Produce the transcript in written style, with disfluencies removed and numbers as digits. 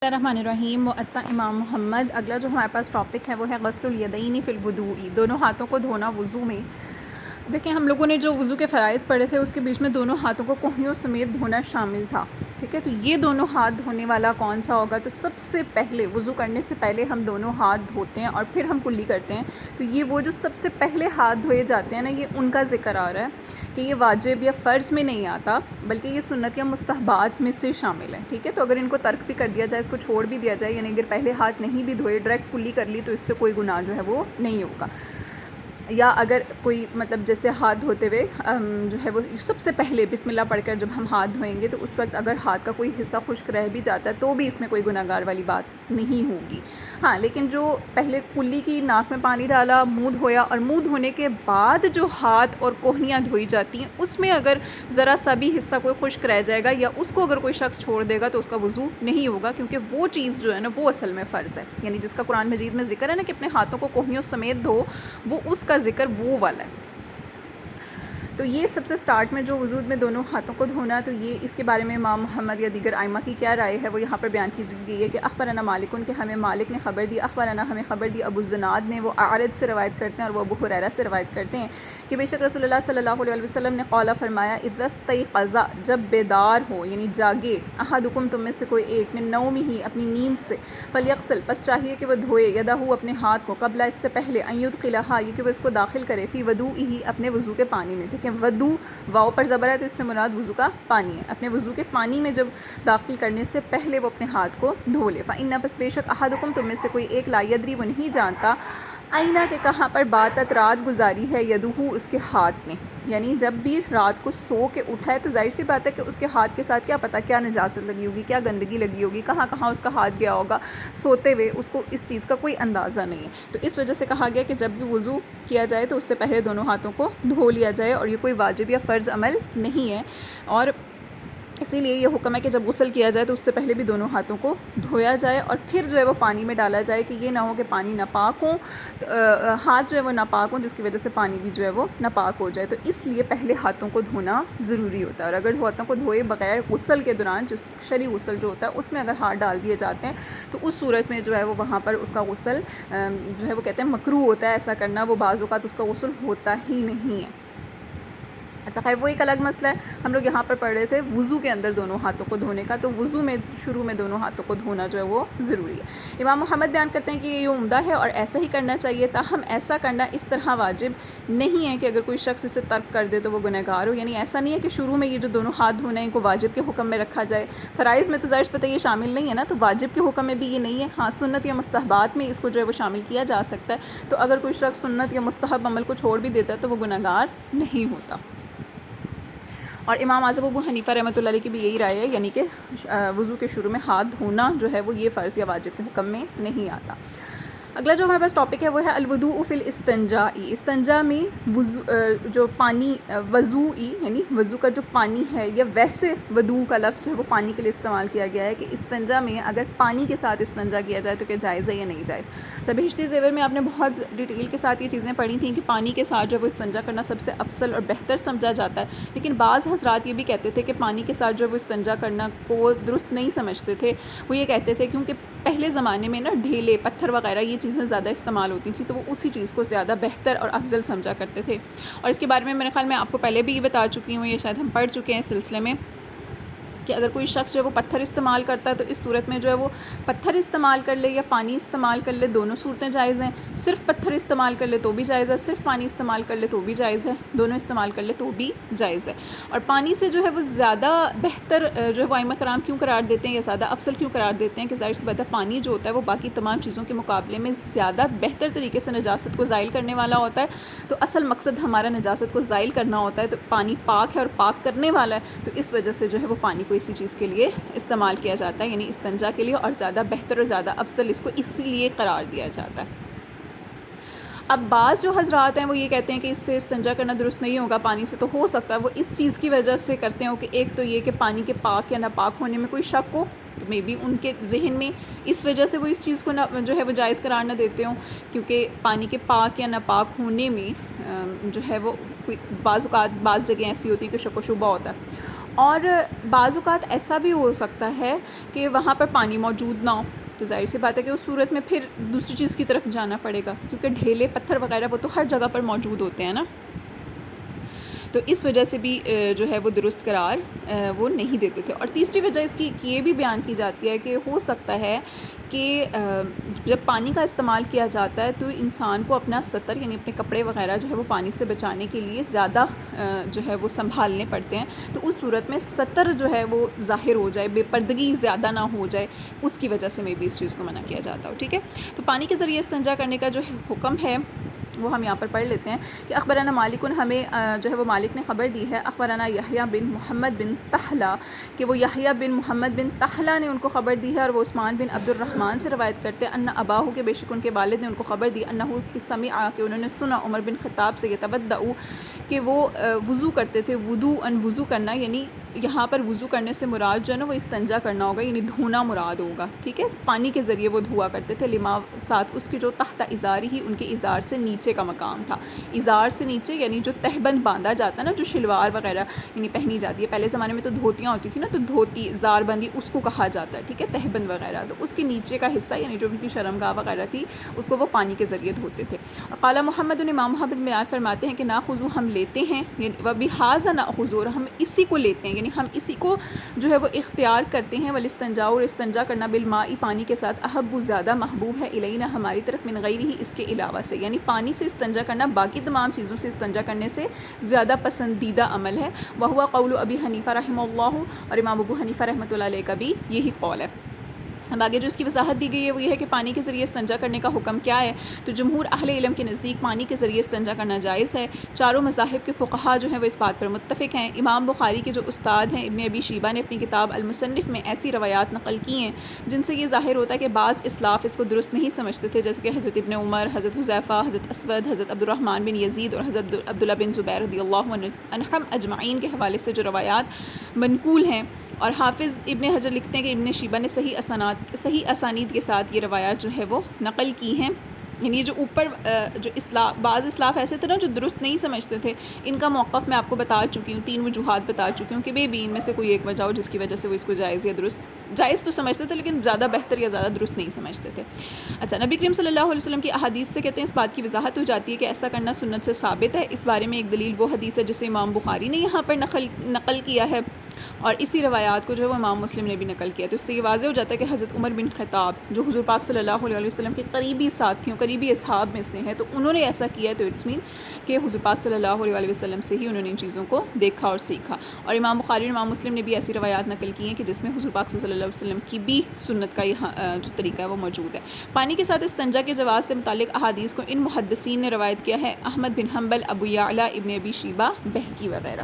الرحمن الرحیم معطا امام محمد۔ اگلا جو ہمارے پاس ٹاپک ہے وہ ہے غسل الیدین فی الوضوء، دونوں ہاتھوں کو دھونا وضو میں۔ دیکھیں ہم لوگوں نے جو وضو کے فرائض پڑھے تھے اس کے بیچ میں دونوں ہاتھوں کو کوہنیوں سمیت دھونا شامل تھا، ٹھیک ہے۔ تو یہ دونوں ہاتھ دھونے والا کون سا ہوگا؟ تو سب سے پہلے وضو کرنے سے پہلے ہم دونوں ہاتھ دھوتے ہیں اور پھر ہم کلی کرتے ہیں، تو یہ وہ جو سب سے پہلے ہاتھ دھوئے جاتے ہیں نا، یہ ان کا ذکر آ رہا ہے کہ یہ واجب یا فرض میں نہیں آتا بلکہ یہ سنت یا مستحبات میں سے شامل ہے، ٹھیک ہے۔ تو اگر ان کو ترک بھی کر دیا جائے، اس کو چھوڑ بھی دیا جائے، یعنی اگر پہلے ہاتھ نہیں بھی دھوئے ڈائریکٹ کلی کر لی تو اس سے کوئی گناہ جو ہے وہ نہیں ہوگا۔ یا اگر کوئی مطلب جیسے ہاتھ دھوتے ہوئے جو ہے وہ سب سے پہلے بسم اللہ پڑھ کر جب ہم ہاتھ دھوئیں گے تو اس وقت اگر ہاتھ کا کوئی حصہ خشک رہ بھی جاتا ہے تو بھی اس میں کوئی گناہ گار والی بات نہیں ہوگی۔ ہاں لیکن جو پہلے کلی کی، ناک میں پانی ڈالا، منہ دھویا اور منہ دھونے کے بعد جو ہاتھ اور کوہنیاں دھوئی جاتی ہیں اس میں اگر ذرا سا بھی حصہ کوئی خشک رہ جائے گا یا اس کو اگر کوئی شخص چھوڑ دے گا تو اس کا وضو نہیں ہوگا، کیونکہ وہ چیز جو ہے نا وہ اصل میں فرض ہے، یعنی جس کا قرآن مجید میں ذکر ہے نا کہ اپنے ہاتھوں کو کوہنیوں سمیت دھو، وہ اس کا ذکر وہ والا ہے۔ تو یہ سب سے سٹارٹ میں جو وضو میں دونوں ہاتھوں کو دھونا، تو یہ اس کے بارے میں امام محمد یا دیگر ائمہ کی کیا رائے ہے وہ یہاں پر بیان کی گئی ہے کہ اخبرنا مالکن، کہ ہمیں مالک نے خبر دی، اخبرنا ہمیں خبر دی ابو الزناد نے، وہ اعرج سے روایت کرتے ہیں اور وہ ابو ہریرہ سے روایت کرتے ہیں کہ بے شک رسول اللہ صلی اللہ علیہ وسلم نے قال فرمایا، اذا استيقظ، جب بیدار ہو یعنی جاگے، احدکم تم میں سے کوئی ایک، من نومہ اپنی نیند سے، فلیغسل پس چاہیے کہ وہ دھوئے، یدہ اپنے ہاتھ کو، قبل اس سے پہلے، ان یدخلھا یہ کہ وہ اس کو داخل کرے، فی وضوئہ اپنے وضو کے پانی میں، کہ ودو واو پر زبر ہے تو اس سے مراد وضو کا پانی ہے، اپنے وضو کے پانی میں جب داخل کرنے سے پہلے وہ اپنے ہاتھ کو دھو لے۔ فإن پس بے شک احدکم تم میں سے کوئی ایک، لا یدری وہ نہیں جانتا، اینا کہ کہاں پر باتت رات گزاری ہے، یدہ اس کے ہاتھ نے، یعنی جب بھی رات کو سو کے اٹھا ہے تو ظاہر سی بات ہے کہ اس کے ہاتھ کے ساتھ کیا پتہ کیا نجاست لگی ہوگی، کیا گندگی لگی ہوگی، کہاں کہاں اس کا ہاتھ گیا ہوگا سوتے ہوئے، اس کو اس چیز کا کوئی اندازہ نہیں ہے۔ تو اس وجہ سے کہا گیا کہ جب بھی وضو کیا جائے تو اس سے پہلے دونوں ہاتھوں کو دھو لیا جائے، اور یہ کوئی واجب یا فرض عمل نہیں ہے، اور اسی لیے یہ حکم ہے کہ جب غسل کیا جائے تو اس سے پہلے بھی دونوں ہاتھوں کو دھویا جائے اور پھر جو ہے وہ پانی میں ڈالا جائے، کہ یہ نہ ہو کہ پانی ناپاک ہوں، ہاتھ جو ہے وہ ناپاک ہوں جس کی وجہ سے پانی بھی جو ہے وہ ناپاک ہو جائے، تو اس لیے پہلے ہاتھوں کو دھونا ضروری ہوتا ہے۔ اور اگر ہاتھوں کو دھوئے بغیر غسل کے دوران، جو شرعی غسل جو ہوتا ہے اس میں اگر ہاتھ ڈال دیے جاتے ہیں تو اس صورت میں جو ہے وہ وہاں پر اس کا غسل جو ہے وہ کہتے ہیں مکروہ ہوتا ہے ایسا کرنا، وہ بعض اوقات اس کا غسل ہوتا ہی نہیں ہے۔ اچھا خیر وہ ایک الگ مسئلہ ہے، ہم لوگ یہاں پر پڑھ رہے تھے وضو کے اندر دونوں ہاتھوں کو دھونے کا، تو وضو میں شروع میں دونوں ہاتھوں کو دھونا جو ہے وہ ضروری ہے۔ امام محمد بیان کرتے ہیں کہ یہ عمدہ ہے اور ایسا ہی کرنا چاہیے، تاہم ایسا کرنا اس طرح واجب نہیں ہے کہ اگر کوئی شخص اسے ترک کر دے تو وہ گنہگار ہو، یعنی ایسا نہیں ہے کہ شروع میں یہ جو دونوں ہاتھ دھونا ہے ان کو واجب کے حکم میں رکھا جائے، فرائض میں تو ظاہر پتہ یہ شامل نہیں ہے نا، تو واجب کے حکم میں بھی یہ نہیں ہے، ہاں سنت یا مستحبات میں اس کو جو ہے وہ شامل کیا جا سکتا ہے، تو اگر کوئی شخص سنت یا مستحب عمل کو چھوڑ بھی دیتا ہے تو وہ گنہگار نہیں ہوتا۔ اور امام اعظم ابو حنیفہ رحمۃ اللہ علیہ کی بھی یہی رائے ہے، یعنی کہ وضو کے شروع میں ہاتھ دھونا جو ہے وہ یہ فرض یا واجب کے حکم میں نہیں آتا۔ اگلا جو ہمارے پاس ٹاپک ہے وہ ہے الوضوء فی الاستنجاء، استنجا میں جو پانی، وضوئی یعنی وضو کا جو پانی ہے، یا ویسے ودو کا لفظ جو ہے وہ پانی کے لیے استعمال کیا گیا ہے کہ استنجا میں اگر پانی کے ساتھ استنجا کیا جائے تو کیا جائز ہے یا نہیں جائز۔ بہشتی زیور میں آپ نے بہت ڈیٹیل کے ساتھ یہ چیزیں پڑھی تھیں کہ پانی کے ساتھ جو ہے وہ استنجا کرنا سب سے افضل اور بہتر سمجھا جاتا ہے، لیکن بعض حضرات یہ بھی کہتے تھے کہ پانی کے ساتھ جو ہے وہ استنجا کرنا کو درست نہیں سمجھتے تھے، وہ یہ کہتے تھے کیونکہ پہلے زمانے میں نا ڈھیلے پتھر وغیرہ یہ چیزیں زیادہ استعمال ہوتی تھیں تو وہ اسی چیز کو زیادہ بہتر اور افضل سمجھا کرتے تھے، اور اس کے بارے میں میرے خیال میں آپ کو پہلے بھی یہ بتا چکی ہوں، یہ شاید ہم پڑھ چکے ہیں اس سلسلے میں، کہ اگر کوئی شخص جو ہے وہ پتھر استعمال کرتا ہے تو اس صورت میں جو ہے وہ پتھر استعمال کر لے یا پانی استعمال کر لے، دونوں صورتیں جائز ہیں، صرف پتھر استعمال کر لے تو بھی جائز ہے، صرف پانی استعمال کر لے تو بھی جائز ہے، دونوں استعمال کر لے تو بھی جائز ہے۔ اور پانی سے جو ہے وہ زیادہ بہتر جو ہے وہ ائمہ کرام کیوں قرار دیتے ہیں یا زیادہ افضل کیوں قرار دیتے ہیں کہ ظاہر سی بات ہے پانی جو ہوتا ہے وہ باقی تمام چیزوں کے مقابلے میں زیادہ بہتر طریقے سے نجاست کو زائل کرنے والا ہوتا ہے، تو اصل مقصد ہمارا نجاست کو زائل کرنا ہوتا ہے، تو پانی پاک ہے اور پاک کرنے والا ہے، تو اس وجہ سے جو ہے وہ پانی کو اسی چیز کے لیے استعمال کیا جاتا ہے، یعنی استنجا کے لیے، اور زیادہ بہتر اور زیادہ افضل اس کو اسی لیے قرار دیا جاتا ہے۔ اب بعض جو حضرات ہیں وہ یہ کہتے ہیں کہ اس سے استنجا کرنا درست نہیں ہوگا پانی سے، تو ہو سکتا ہے وہ اس چیز کی وجہ سے کرتے ہوں کہ ایک تو یہ کہ پانی کے پاک یا ناپاک ہونے میں کوئی شک ہو، تو مے بی ان کے ذہن میں اس وجہ سے وہ اس چیز کو جو ہے وہ جائز قرار نہ دیتے ہوں، کیونکہ پانی کے پاک یا ناپاک ہونے میں جو ہے وہ کوئی بعض اوقات بعض جگہیں ایسی ہوتی ہیں کہ شک و شبہ ہوتا ہے، اور بعض اوقات ایسا بھی ہو سکتا ہے کہ وہاں پر پانی موجود نہ ہو، تو ظاہر سی بات ہے کہ اس صورت میں پھر دوسری چیز کی طرف جانا پڑے گا، کیونکہ ڈھیلے پتھر وغیرہ وہ تو ہر جگہ پر موجود ہوتے ہیں نا، تو اس وجہ سے بھی جو ہے وہ درست قرار وہ نہیں دیتے تھے۔ اور تیسری وجہ اس کی یہ بھی بیان کی جاتی ہے کہ ہو سکتا ہے کہ جب پانی کا استعمال کیا جاتا ہے تو انسان کو اپنا سطر یعنی اپنے کپڑے وغیرہ جو ہے وہ پانی سے بچانے کے لیے زیادہ جو ہے وہ سنبھالنے پڑتے ہیں، تو اس صورت میں سطر جو ہے وہ ظاہر ہو جائے، بے پردگی زیادہ نہ ہو جائے، اس کی وجہ سے میں بھی اس چیز کو منع کیا جاتا ہو، ٹھیک ہے۔ تو پانی کے ذریعے استنجا کرنے کا جو حکم ہے وہ ہم یہاں پر پڑھ لیتے ہیں کہ اخبرنا مالک، ہمیں جو ہے وہ مالک نے خبر دی ہے، اخبرنا یحییٰ بن محمد بن طحلہ، کہ وہ یحییٰ بن محمد بن طحلہ نے ان کو خبر دی ہے، اور وہ عثمان بن عبد الرحمن سے روایت کرتے ہیں، ان اباہ کے بے شک ان کے والد نے ان کو خبر دی، انہو کہ سمع کہ انہوں نے سنا عمر بن خطاب سے یتودع کہ وہ وضو کرتے تھے، وضو کرنا، یعنی یہاں پر وضو کرنے سے مراد جو ہے نا وہ استنجا کرنا ہوگا، یعنی دھونا مراد ہوگا، ٹھیک ہے، پانی کے ذریعے وہ دھوا کرتے تھے، لما ساتھ اس کے جو تحت ازاری ہی ان کے ازار سے نیچے کا مقام تھا، ازار سے نیچے یعنی جو تہبند باندھا جاتا ہے نا، جو شلوار وغیرہ یعنی پہنی جاتی ہے، پہلے زمانے میں تو دھوتیاں ہوتی تھی نا، تو دھوتی زار بندی اس کو کہا جاتا ہے، ٹھیک ہے، تہبند وغیرہ، تو اس کے نیچے کا حصہ یعنی جو ان کی شرمگاہ وغیرہ تھی اس کو وہ پانی کے ذریعے دھوتے تھے۔ اور قال محمد، امام محمد بیان فرماتے ہیں کہ ناخذو ہم لیتے ہیں، وبہذا ناخذو، اور ہم اسی کو لیتے ہیں، یعنی ہم اسی کو جو ہے وہ اختیار کرتے ہیں، والاستنجاء، اور استنجا کرنا، بالماء، پانی کے ساتھ، احب، زیادہ محبوب ہے، الینا، ہماری طرف، من غیرہ، اس کے علاوہ سے، یعنی پانی سے استنجا کرنا باقی تمام چیزوں سے استنجا کرنے سے زیادہ پسندیدہ عمل ہے، وہو قول ابی حنیفہ رحمہ اللہ، اور امام ابو حنیفہ رحمۃ اللہ علیہ کا بھی یہی قول ہے۔ اب آگے جو اس کی وضاحت دی گئی ہے وہ یہ ہے کہ پانی کے ذریعے استنجا کرنے کا حکم کیا ہے، تو جمہور اہل علم کے نزدیک پانی کے ذریعے استنجا کرنا جائز ہے، چاروں مذاہب کے فقہا جو ہیں وہ اس بات پر متفق ہیں، امام بخاری کے جو استاد ہیں ابن ابی شیبہ نے اپنی کتاب المصنف میں ایسی روایات نقل کی ہیں جن سے یہ ظاہر ہوتا ہے کہ بعض اسلاف اس کو درست نہیں سمجھتے تھے، جیسے کہ حضرت ابن عمر، حضرت حذیفہ، حضرت اسود، حضرت عبد الرحمن بن یزید اور حضرت عبداللہ بن زبیر رضی اللہ عنہم اجمعین کے حوالے سے جو روایات منقول ہیں، اور حافظ ابن حجر لکھتے ہیں کہ ابن شیبہ نے صحیح اسانید کے ساتھ یہ روایات جو ہے وہ نقل کی ہیں، یعنی جو اوپر جو بعض اسلاف ایسے تھے نا جو درست نہیں سمجھتے تھے، ان کا موقف میں آپ کو بتا چکی ہوں، 3 وجوہات بتا چکی ہوں کہ ان میں سے کوئی ایک وجہ ہو جس کی وجہ سے وہ اس کو جائز یا درست، جائز تو سمجھتے تھے لیکن زیادہ بہتر یا زیادہ درست نہیں سمجھتے تھے۔ اچھا، نبی کریم صلی اللہ علیہ وسلم کی احادیث سے کہتے ہیں اس بات کی وضاحت ہو جاتی ہے کہ ایسا کرنا سنت سے ثابت ہے، اس بارے میں ایک دلیل وہ حدیث ہے جسے امام بخاری نے یہاں پر نقل کیا ہے، اور اسی روایات کو جو ہے وہ امام مسلم نے بھی نقل کیا، تو اس سے یہ واضح ہو جاتا ہے کہ حضرت عمر بن خطاب جو حضور پاک صلی اللہ علیہ وسلم کے قریبی ساتھیوں، قریبی اصحاب میں سے ہیں، تو انہوں نے ایسا کیا ہے، تو اٹس مین کہ حضور پاک صلی اللہ علیہ وسلم سے ہی انہوں نے ان چیزوں کو دیکھا اور سیکھا، اور امام بخاری اور امام مسلم نے بھی ایسی روایات نقل کی ہیں کہ جس میں حضور پاک صلی اللہ علیہ وسلم کی بھی سنت کا یہ جو طریقہ ہے وہ موجود ہے۔ پانی کے ساتھ استنجا کے جواز سے متعلق احادیث کو ان محدثین نے روایت کیا ہے، احمد بن حنبل، ابو یعلا، ابن ابی شیبہ، بہقی وغیرہ۔